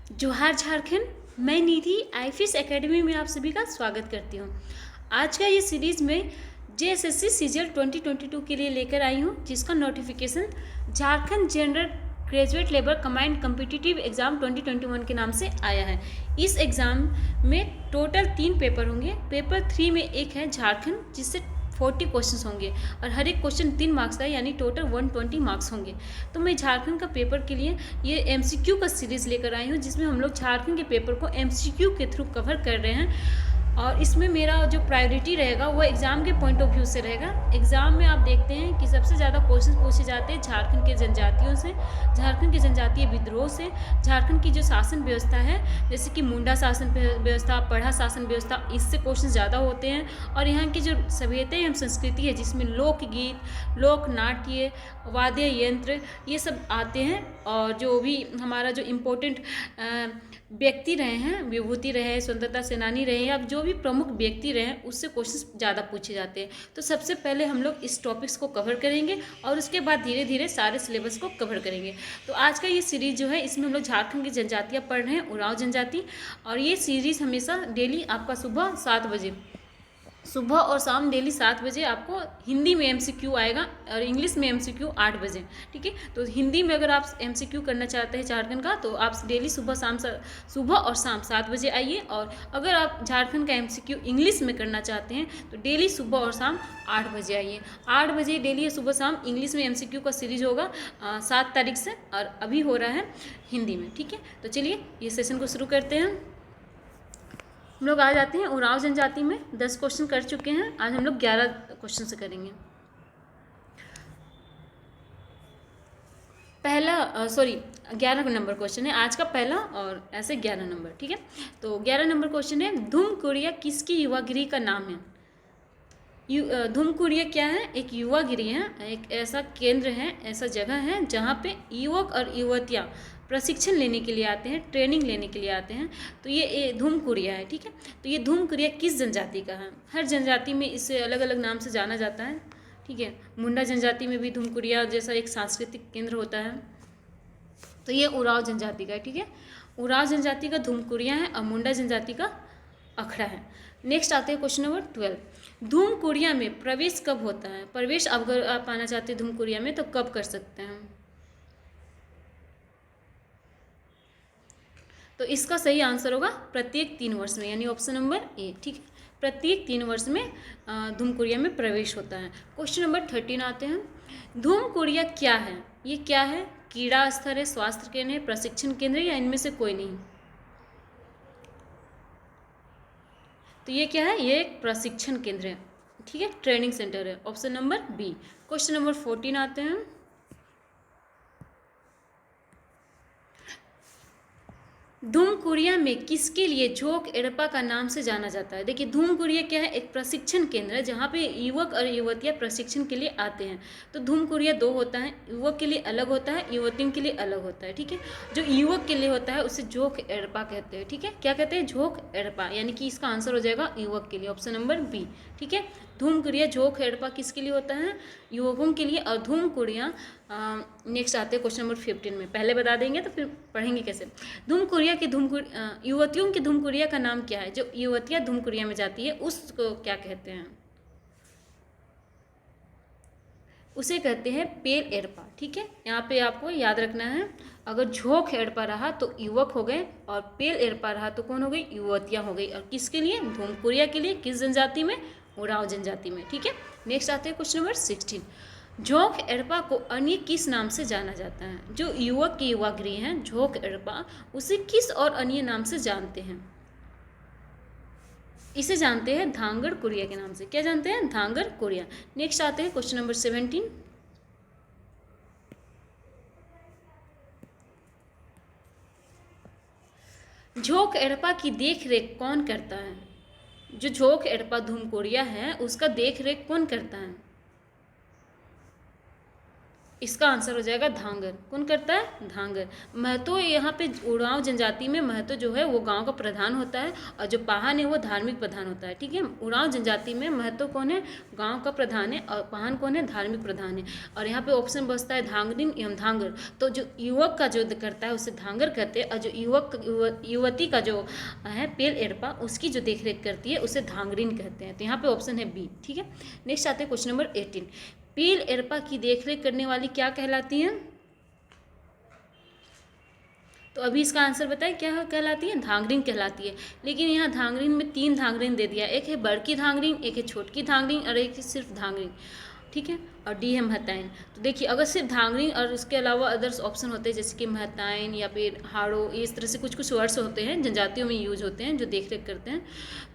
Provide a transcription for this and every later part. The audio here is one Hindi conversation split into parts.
जोहार झारखंड। मैं निधि आईफिस एकेडमी में आप सभी का स्वागत करती हूँ। आज का ये सीरीज़ में जेएसएससी सीजीएल 2022 के लिए लेकर आई हूँ, जिसका notification Jharkhand general graduate labour command competitive exam 2021 के नाम से आया है। इस एग्ज़ाम में टोटल 3 पेपर होंगे। पेपर 3 में एक है झारखंड, जिससे 40 क्वेश्चन होंगे और हर एक क्वेश्चन 3 मार्क्स का, यानी टोटल 120 मार्क्स होंगे। तो मैं झारखंड का पेपर के लिए ये एमसीक्यू का सीरीज़ लेकर आई हूँ, जिसमें हम लोग झारखंड के पेपर को एमसीक्यू के थ्रू कवर कर रहे हैं। और इसमें मेरा जो प्रायोरिटी रहेगा वो एग्ज़ाम के पॉइंट ऑफ व्यू से रहेगा। एग्ज़ाम में आप देखते हैं कि सबसे ज़्यादा क्वेश्चन पूछे जाते हैं झारखंड के जनजातियों से, झारखंड के जनजातीय विद्रोह से, झारखंड की जो शासन व्यवस्था है, जैसे कि मुंडा शासन व्यवस्था, पढ़ा शासन व्यवस्था, इससे क्वेश्चन ज़्यादा होते हैं। और यहाँ की जो सभ्यता एवं संस्कृति है, जिसमें लोकगीत, लोक नाट्य, वाद्य यंत्र, ये सब आते हैं। और जो भी हमारा जो इम्पोर्टेंट व्यक्ति रहे हैं, विभूति रहे, स्वतंत्रता सेनानी रहे, या जो भी प्रमुख व्यक्ति रहे हैं, उससे क्वेश्चन ज़्यादा पूछे जाते हैं। तो सबसे पहले हम लोग इस टॉपिक्स को कवर करेंगे और उसके बाद धीरे धीरे सारे सिलेबस को कवर करेंगे। तो आज का ये सीरीज़ जो है, इसमें हम लोग झारखंड की जनजातियाँ पढ़ रहे हैं, उरांव जनजाति। और ये सीरीज़ हमेशा डेली आपका सुबह 7 बजे, सुबह और शाम डेली 7 बजे आपको हिंदी में एमसीक्यू आएगा और इंग्लिश में एमसीक्यू 8 बजे। ठीक है, तो हिंदी में अगर आप एमसीक्यू करना चाहते हैं झारखंड का, तो आप डेली सुबह और शाम 7 बजे आइए। और अगर आप झारखंड का एमसीक्यू इंग्लिश में करना चाहते हैं, तो डेली सुबह और शाम 8 बजे आइए। 8 बजे डेली सुबह शाम इंग्लिश में एमसीक्यू का सीरीज होगा 7 तारीख से, और अभी हो रहा है हिंदी में। ठीक है, तो चलिए ये सेशन को शुरू करते हैं। हम लोग आ जाते हैं उरांव जनजाति में। 10 क्वेश्चन कर चुके हैं, आज हम लोग 11 क्वेश्चन से करेंगे। पहला 11 नंबर क्वेश्चन है आज का पहला, और ऐसे 11 नंबर। ठीक है, तो 11 नंबर क्वेश्चन है, धूमकुड़िया किसकी युवागिरी का नाम है? धूमकुड़िया क्या है? एक युवागिरी है, एक ऐसा केंद्र है, ऐसा जगह है जहाँ पे युवक और युवतियाँ प्रशिक्षण लेने के लिए आते हैं, ट्रेनिंग लेने के लिए आते हैं। तो ये धूमकुड़िया है। ठीक है, तो ये धूमकुड़िया किस जनजाति का है? हर जनजाति में इसे अलग अलग नाम से जाना जाता है। ठीक है, मुंडा जनजाति में भी धूमकुड़िया जैसा एक सांस्कृतिक केंद्र होता है। तो ये उरांव जनजाति का है। ठीक है, उरांव जनजाति का धूमकुड़िया है और मुंडा जनजाति का अखड़ा है। नेक्स्ट आते हैं क्वेश्चन नंबर 12। धूमकुड़िया में प्रवेश कब होता है? प्रवेश अगर आप आना चाहते हैं धूमकुड़िया में, तो कब कर सकते हैं? तो इसका सही आंसर होगा प्रत्येक 3 वर्ष में, यानी ऑप्शन नंबर ए। ठीक है, प्रत्येक 3 वर्ष में धूमकुड़िया में प्रवेश होता है। क्वेश्चन नंबर 13 आते हैं। धूमकुड़िया क्या है? ये क्या है? कीड़ा स्थल है, स्वास्थ्य केंद्र है, प्रशिक्षण केंद्र है, या इनमें से कोई नहीं? तो ये क्या है? ये एक प्रशिक्षण केंद्र है। ठीक है, ट्रेनिंग सेंटर है, option number B. Question number 14 आते हैं। धूमकुड़िया में किसके लिए झोंक एड़पा का नाम से जाना जाता है? देखिए, धूमकुड़िया क्या है? एक प्रशिक्षण केंद्र है जहाँ पे युवक और युवतियाँ प्रशिक्षण के लिए आते हैं। तो धूमकुड़िया 2 होता है, युवक के लिए अलग होता है, युवतियों के लिए अलग होता है। ठीक है, जो युवक के लिए होता है उसे झोंक एड़पा कहते हैं। ठीक है, क्या कहते हैं? झोंक एड़पा, यानी कि इसका आंसर हो जाएगा युवक के लिए, ऑप्शन नंबर बी। ठीक है, धूमकुड़िया झोंक एड़पा किसके लिए होता है? युवकों के लिए। और धूमकुड़िया नेक्स्ट आते हैं क्वेश्चन नंबर 15 में। पहले बता देंगे तो फिर पढ़ेंगे कैसे। धूमकुड़िया की युवतियों की धूमकुड़िया का नाम क्या है? जो युवतियाँ धूमकुड़िया में जाती है उसको क्या कहते हैं? उसे कहते हैं पेल एड़पा। ठीक है, यहाँ पे आपको याद रखना है, अगर झोंक एड़पा रहा तो युवक हो गए, और पेल एड़पा रहा तो कौन हो गई? युवतियाँ हो गई। और किसके लिए? धूमकुड़िया के लिए। किस जनजाति में? उरांव जनजाति में। ठीक है, नेक्स्ट आते हैं क्वेश्चन नंबर 16। झोंक एड़पा को अन्य किस नाम से जाना जाता है? जो युवक की युवागिरी है झोंक एड़पा, उसे किस और अन्य नाम से जानते हैं? इसे जानते हैं धांगड़ कुड़िया के नाम से। क्या जानते हैं? धांगड़ कुड़िया। नेक्स्ट आते हैं क्वेश्चन नंबर 17। झोंक एड़पा की देख रेख कौन करता है? जो झोंक एड़पा धूमकुड़िया है उसका देख रेख कौन करता है? इसका आंसर हो जाएगा धांगर। कौन करता है? धांगर। महतो यहाँ पे उरांव जनजाति में महतो जो है वो गांव का प्रधान होता है और जो पाहन है वो धार्मिक प्रधान होता है। ठीक है, उरांव जनजाति में महतो कौन है? गांव का प्रधान है और पाहन कौन है? धार्मिक प्रधान है। और यहाँ पे ऑप्शन बचता है धांगरिन एवं धांगर। तो जो युवक का जो करता है उसे धांगर कहते हैं और जो युवती का जो है पेल एरपा उसकी जो देखरेख करती है उसे धांगरिन कहते हैं। तो यहाँ पे ऑप्शन है बी। ठीक है, नेक्स्ट आते हैं क्वेश्चन नंबर 18। पेल एरपा की देखरेख करने वाली क्या कहलाती है? तो अभी इसका आंसर बताएं, क्या कहलाती है? धांगरिन कहलाती है। लेकिन यहाँ धांगरिन में 3 धांगरिन दे दिया, एक है बड़की धांगरिन, एक है छोटकी धांगरिन और एक है सिर्फ धांगरिन। ठीक है, और डी है महताइन। तो देखिए अगर सिर्फ धांगरिन और उसके अलावा अदर्स ऑप्शन होते हैं जैसे कि महताइन या फिर हाड़ो, इस तरह से कुछ कुछ वर्ड्स होते हैं जनजातियों में यूज होते हैं जो देख रेख करते हैं।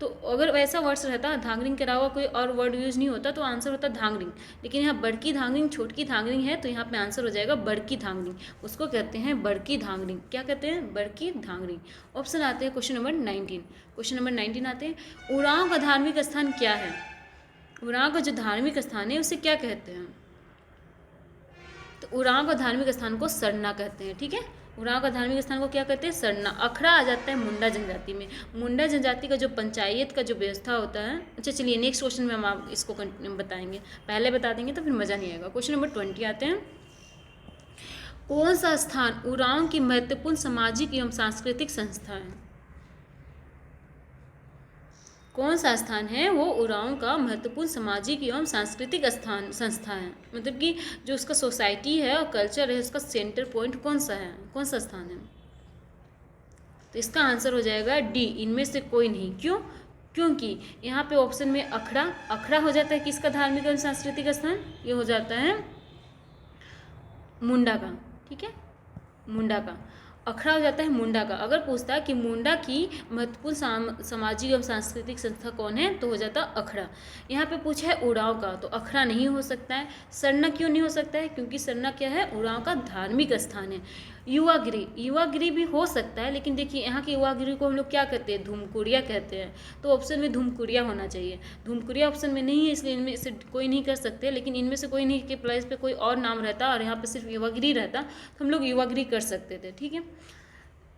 तो अगर वैसा वर्ड्स रहता धांगरिन के अलावा कोई और वर्ड यूज नहीं होता तो आंसर होता धांगरिन। लेकिन यहाँ बड़की धांगरिन छोटकी धांगरिन है तो यहाँ पे आंसर हो जाएगा बड़की धांगरिन। उसको कहते हैं बड़की धांगरिन। क्या कहते हैं? बड़की धांगरिन। ऑप्शन आते हैं क्वेश्चन नंबर 19। क्वेश्चन नंबर 19 आते हैं, उरांव का धार्मिक स्थान क्या है? उरांव का जो धार्मिक स्थान है उसे क्या कहते हैं? तो उरांव का धार्मिक स्थान को सरना कहते हैं। ठीक है, उरांव का धार्मिक स्थान को क्या कहते हैं? सरना। अखड़ा आ जाता है मुंडा जनजाति में। मुंडा जनजाति का जो पंचायत का जो व्यवस्था होता है। अच्छा चलिए नेक्स्ट क्वेश्चन में हम आप इसको बताएंगे, पहले बता देंगे तो फिर मज़ा नहीं आएगा। क्वेश्चन नंबर 20 आते हैं, कौन सा स्थान उरांव की महत्वपूर्ण सामाजिक एवं सांस्कृतिक संस्था है? कौन सा स्थान है वो उरांव का महत्वपूर्ण सामाजिक एवं सांस्कृतिक संस्था है? मतलब कि जो उसका सोसाइटी है और कल्चर है उसका सेंटर पॉइंट कौन सा है, कौन सा स्थान है? तो इसका आंसर हो जाएगा डी, इनमें से कोई नहीं। क्यों? क्योंकि यहाँ पे ऑप्शन में अखड़ा हो जाता है किसका धार्मिक एवं सांस्कृतिक स्थान? ये हो जाता है मुंडा का। ठीक है, मुंडा का अखड़ा हो जाता है मुंडा का। अगर पूछता है कि मुंडा की महत्वपूर्ण सामाजिक एवं सांस्कृतिक संस्था कौन है तो हो जाता अखड़ा। यहाँ पे पूछा है उरांव का तो अखड़ा नहीं हो सकता है। सरना क्यों नहीं हो सकता है? क्योंकि सरना क्या है? उरांव का धार्मिक स्थान है। युवागिरी भी हो सकता है, लेकिन देखिए यहाँ की युवागिरी को हम लोग क्या कहते हैं? धूमकुरिया कहते हैं। तो ऑप्शन में धूमकुरिया होना चाहिए। धूमकुरिया ऑप्शन में नहीं है इसलिए इनमें से कोई नहीं कर सकते। लेकिन इनमें से कोई नहीं के प्लेस पे कोई और नाम रहता और यहाँ पे सिर्फ युवागिरी रहता तो हम लोग युवागिरी कर सकते थे। ठीक है,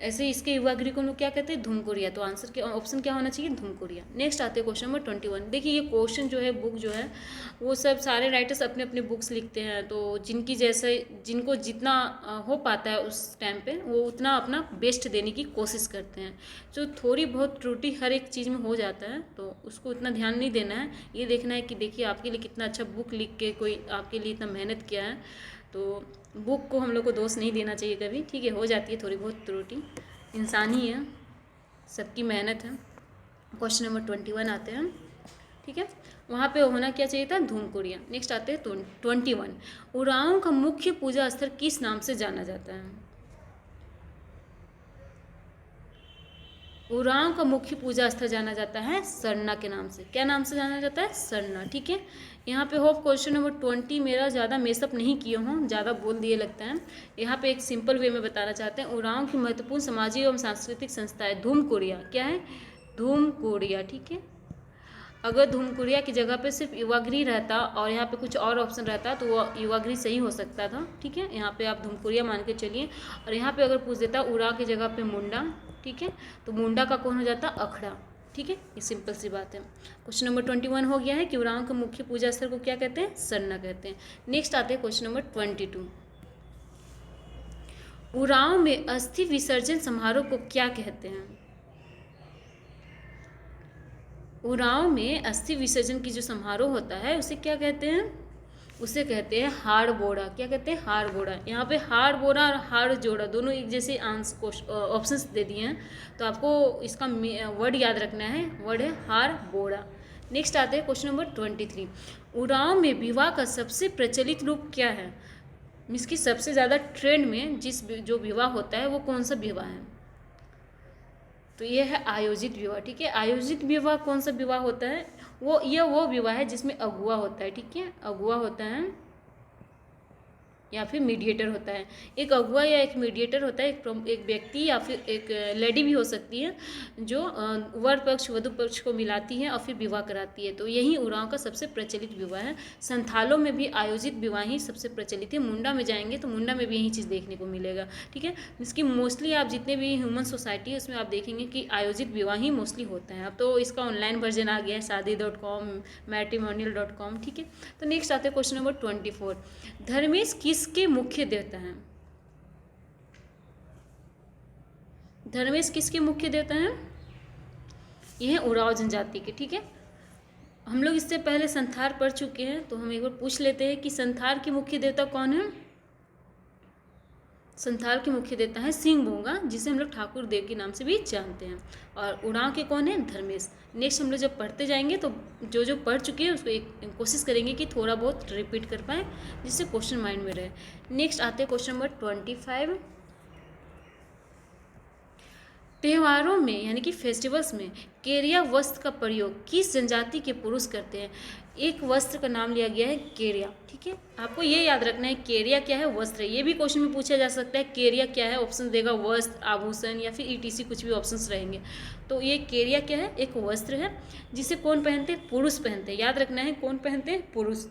ऐसे इसके युवागिरी को हम लोग क्या कहते हैं? धूमकुरिया। तो आंसर के ऑप्शन क्या होना चाहिए? धूमकुरिया। नेक्स्ट आते हैं क्वेश्चन नंबर 21। देखिए ये क्वेश्चन जो है बुक जो है वो सब सारे राइटर्स अपने अपने बुक्स लिखते हैं, तो जिनकी जैसे जिनको जितना हो पाता है उस टाइम पे वो उतना अपना बेस्ट देने की कोशिश करते हैं। जो थोड़ी बहुत त्रुटि हर एक चीज़ में हो जाता है तो उसको उतना ध्यान नहीं देना है। ये देखना है कि देखिए आपके लिए कितना अच्छा बुक लिख के कोई आपके लिए इतना मेहनत किया है, तो बुक को हम लोग को दोष नहीं देना चाहिए कभी। ठीक है, हो जाती है थोड़ी बहुत त्रुटि, इंसान ही है, सबकी मेहनत है। क्वेश्चन नंबर 21 आते हैं। ठीक है, वहाँ पे होना क्या चाहिए था? धूमकुरिया। नेक्स्ट आते हैं 21। उरांव का मुख्य पूजा स्थल किस नाम से जाना जाता है? उरांव का मुख्य पूजा स्थल जाना जाता है सरना के नाम से। क्या नाम से जाना जाता है? सरना। ठीक है, यहाँ पे होप क्वेश्चन नंबर 20 मेरा ज़्यादा मेसअप नहीं किए हों, ज़्यादा बोल दिए लगता है। यहाँ पे एक सिंपल वे में बताना चाहते हैं। उरांव की महत्वपूर्ण सामाजिक एवं सांस्कृतिक संस्था है धूमकुरिया। क्या है? धूमकुरिया। ठीक है, अगर धूमकुरिया की जगह पे सिर्फ युवागिरी रहता और यहाँ पे कुछ और ऑप्शन रहता तो वो युवागिरी सही हो सकता था। ठीक है, यहाँ पे आप धूमकुरिया मान के चलिए। और यहाँ पे अगर पूछ देता उरा की जगह पे मुंडा, ठीक है, तो मुंडा का कौन हो जाता? अखड़ा। ठीक है, ये सिंपल सी बात है। क्वेश्चन नंबर 21 हो गया है कि उरांव के मुख्य पूजा स्थल को क्या कहते हैं? सरना कहते हैं। नेक्स्ट आते हैं क्वेश्चन नंबर 22। उरांव में अस्थि विसर्जन समारोह को क्या कहते हैं? उरांव में अस्थि विसर्जन की जो समारोह होता है उसे क्या कहते हैं? उसे कहते हैं हाड़ बोड़ा। क्या कहते हैं? हाड़ बोड़ा। यहाँ पे हाड़ बोड़ा और हाड़ जोड़ा दोनों एक जैसे ऑप्शंस दे दिए हैं, तो आपको इसका वर्ड याद रखना है। वर्ड है हाड़ बोड़ा। नेक्स्ट आते हैं क्वेश्चन नंबर 23। उरांव में विवाह का सबसे प्रचलित रूप क्या है? मीन्स की सबसे ज़्यादा ट्रेंड में जो विवाह होता है वो कौन सा विवाह है? तो ये है आयोजित विवाह। ठीक है, आयोजित विवाह कौन सा विवाह होता है? वो विवाह है जिसमें अगुआ होता है। ठीक है, अगुआ होता है या फिर मीडिएटर होता है। एक अगुआ या एक मीडिएटर होता है, एक व्यक्ति या फिर एक लेडी भी हो सकती है जो वर पक्ष वधु पक्ष को मिलाती है और फिर विवाह कराती है। तो यही उरांव का सबसे प्रचलित विवाह है। संथालों में भी आयोजित विवाह ही सबसे प्रचलित है। मुंडा में जाएंगे तो मुंडा में भी यही चीज़ देखने को मिलेगा, ठीक है। इसकी मोस्टली आप जितने भी ह्यूमन सोसाइटी है उसमें आप देखेंगे कि आयोजित विवाह ही मोस्टली होता है। अब तो इसका ऑनलाइन वर्जन आ गया है, शादी.com, मैट्रिमोनियल.com, ठीक है। तो नेक्स्ट आते हैं क्वेश्चन नंबर 24। धर्मेश किसके मुख्य देवता हैं? धर्मेश किसके मुख्य देवता हैं? ये है उरांव जनजाति के, ठीक है। हम लोग इससे पहले संथार पढ़ चुके हैं, तो हम एक बार पूछ लेते हैं कि संथार के मुख्य देवता कौन है। संथाल के मुख्य देवता है सिंहभोंगा, जिसे हम लोग ठाकुर देव के नाम से भी जानते हैं। और उरांव के कौन है? धर्मेश। नेक्स्ट हम लोग जब पढ़ते जाएंगे तो जो जो पढ़ चुके हैं उसको एक कोशिश करेंगे कि थोड़ा बहुत रिपीट कर पाएँ, जिससे क्वेश्चन माइंड में रहे। नेक्स्ट आते हैं क्वेश्चन नंबर 25। त्योहारों में यानी कि फेस्टिवल्स में केरिया वस्त्र का प्रयोग किस जनजाति के पुरुष करते हैं? एक वस्त्र का नाम लिया गया है केरिया, ठीक है। आपको ये याद रखना है केरिया क्या है, वस्त्र है। ये भी क्वेश्चन में पूछा जा सकता है केरिया क्या है, ऑप्शन देगा वस्त्र, आभूषण या फिर ईटीसी, कुछ भी ऑप्शंस रहेंगे। तो ये केरिया क्या है? एक वस्त्र है जिसे कौन पहनते हैं? पुरुष पहनते हैं। याद रखना है कौन पहनते हैं? पुरुष।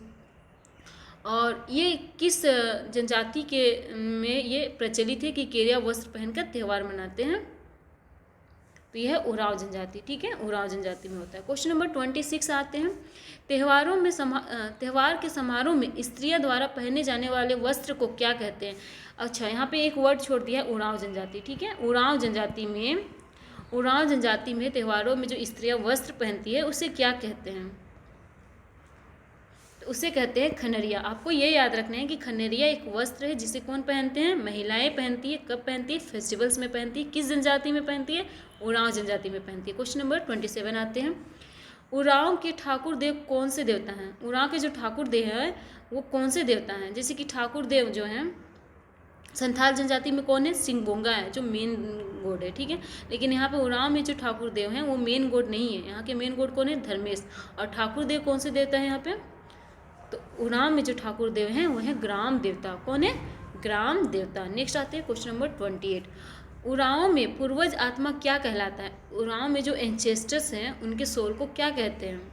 और ये किस जनजाति के में ये प्रचलित है कि केरिया वस्त्र पहनकर त्यौहार मनाते हैं? तो यह है उरांव जनजाति, ठीक है। उरांव जनजाति में होता है। क्वेश्चन नंबर 26 आते हैं। त्योहारों में त्यौहार के समारोह में स्त्रियों द्वारा पहने जाने वाले वस्त्र को क्या कहते हैं? अच्छा, यहाँ पे एक वर्ड छोड़ दिया है, उरांव जनजाति, ठीक है। उरांव जनजाति में त्योहारों में जो स्त्रियाँ वस्त्र पहनती है उसे क्या कहते हैं? तो उसे कहते हैं खनरिया। आपको ये याद रखना है कि खनरिया एक वस्त्र है जिसे कौन पहनते हैं? महिलाएं पहनती है। कब पहनती है? फेस्टिवल्स में पहनती है। किस जनजाति में पहनती है? उरांव जनजाति में पहनती है। क्वेश्चन नंबर 27 आते हैं। उरांव के ठाकुर देव कौन से देवता हैं? उरांव के जो ठाकुर देव है वो कौन से देवता हैं? जैसे कि ठाकुर देव जो हैं संथाल जनजाति में कौन है? सिंहभोंगा है जो मेन गॉड है, ठीक है। लेकिन यहाँ पे उरांव में जो ठाकुर देव हैं वो मेन गॉड नहीं है। यहाँ के मेन गॉड कौन है? धर्मेश। और ठाकुर देव कौन से देवता है यहाँ पे? तो उरांव में जो ठाकुर देव हैं वो है ग्राम देवता। कौन है? ग्राम देवता। नेक्स्ट आते हैं क्वेश्चन नंबर 28। उरांव में पूर्वज आत्मा क्या कहलाता है? उरांव में जो एंसेस्टर्स हैं उनके सोल को क्या कहते हैं?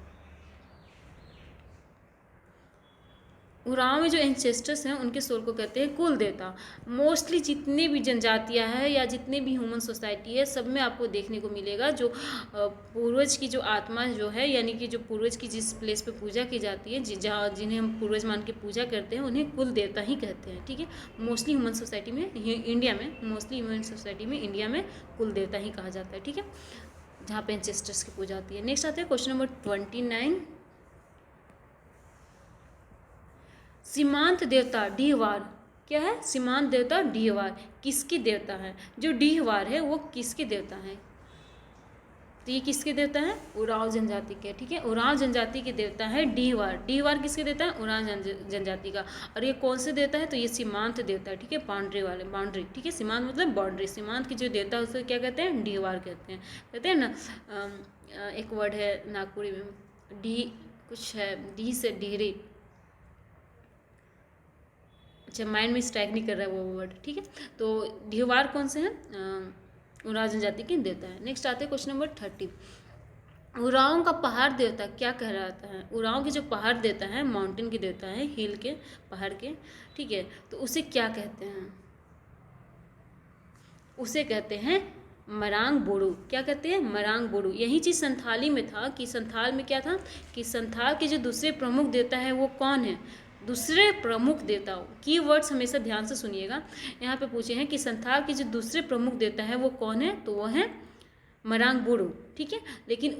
उरांव में जो एंसेस्टर्स हैं उनके सोल को कहते हैं कुल देवता। मोस्टली जितने भी जनजातियां हैं या जितने भी ह्यूमन सोसाइटी है सब में आपको देखने को मिलेगा जो पूर्वज की जो आत्मा जो है यानी कि जो पूर्वज की जिस प्लेस पे पूजा की जाती है जहाँ जिन्हें हम पूर्वज मान के पूजा करते हैं उन्हें कुल देवता ही कहते हैं, ठीक है। मोस्टली ह्यूमन सोसाइटी में इंडिया में कुल देवता ही कहा जाता है, ठीक है, जहाँ पे एंसेस्टर्स की पूजा होती है। नेक्स्ट आते हैं क्वेश्चन नंबर 29। सीमांत देवता डीहवार क्या है? सीमांत देवता डीहवार किसके देवता है? जो डीहवार है वो किसके देवता है? तो ये किसके देवता है? उरांव जनजाति के, ठीक है। उरांव जनजाति के देवता है डीहवार। डीहवार किसके देवता है? उरांव जनजाति का। और ये कौन से देवता है? तो ये सीमांत देवता है, ठीक है, बाउंड्री, ठीक है। सीमांत मतलब बाउंड्री। सीमांत की जो देवता है उसे क्या कहते हैं? डीहवार कहते हैं ना। एक वर्ड है नागपुरी में डी कुछ है, डी से डिहरी, अच्छा माइंड में स्ट्राइक नहीं कर रहा है वो वर्ड, ठीक है। तो डीहवार कौन से हैं? उरांव जनजाति के देवता है। नेक्स्ट आते हैं क्वेश्चन नंबर 30। उरांव का पहाड़ देवता क्या कहलाता है? उरांव के जो पहाड़ देवता है माउंटेन के देवता है, हिल के, पहाड़ के, ठीक है, तो उसे क्या कहते हैं? उसे कहते हैं मरांग बोड़ू। क्या कहते हैं? मरांग बोड़ू। यही चीज़ संथाली में था कि संथाल में क्या था कि संथाल के जो दूसरे प्रमुख देवता है वो कौन है? दूसरे प्रमुख देवताओं की वर्ड्स हमेशा ध्यान से सुनिएगा। यहाँ पे पूछे हैं कि संथाल के जो दूसरे प्रमुख देवता है वो कौन है? तो वो है मरांग बोड़ू, ठीक है। लेकिन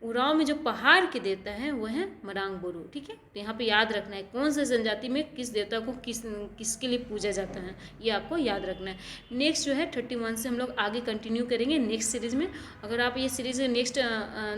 उरांव में जो पहाड़ के देवता है वो है मरांग बोड़ू, ठीक है। तो यहाँ पे याद रखना है कौन से जनजाति में किस देवता को किसके लिए पूजा जाता है, ये आपको याद रखना है। नेक्स्ट जो है 31 से हम लोग आगे कंटिन्यू करेंगे नेक्स्ट सीरीज़ में। अगर आप ये सीरीज़ नेक्स्ट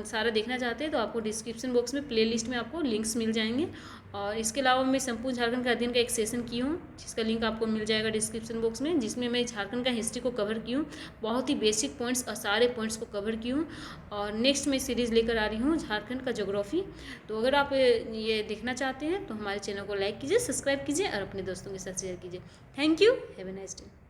सारा देखना चाहते हैं तो आपको डिस्क्रिप्शन बॉक्स में प्लेलिस्ट में आपको लिंक्स मिल जाएंगे। और इसके अलावा मैं संपूर्ण झारखंड का अध्ययन का एक सेशन की हूँ जिसका लिंक आपको मिल जाएगा डिस्क्रिप्शन बॉक्स में, जिसमें मैं झारखंड का हिस्ट्री को कवर की हूँ। बहुत ही बेसिक पॉइंट्स और सारे पॉइंट्स को कवर की हूँ। हूँ और नेक्स्ट में सीरीज़ लेकर आ रही हूँ झारखंड का ज्योग्राफी। तो अगर आप ये देखना चाहते हैं तो हमारे चैनल को लाइक कीजिए, सब्सक्राइब कीजिए और अपने दोस्तों के साथ शेयर कीजिए। Thank you, have a nice day.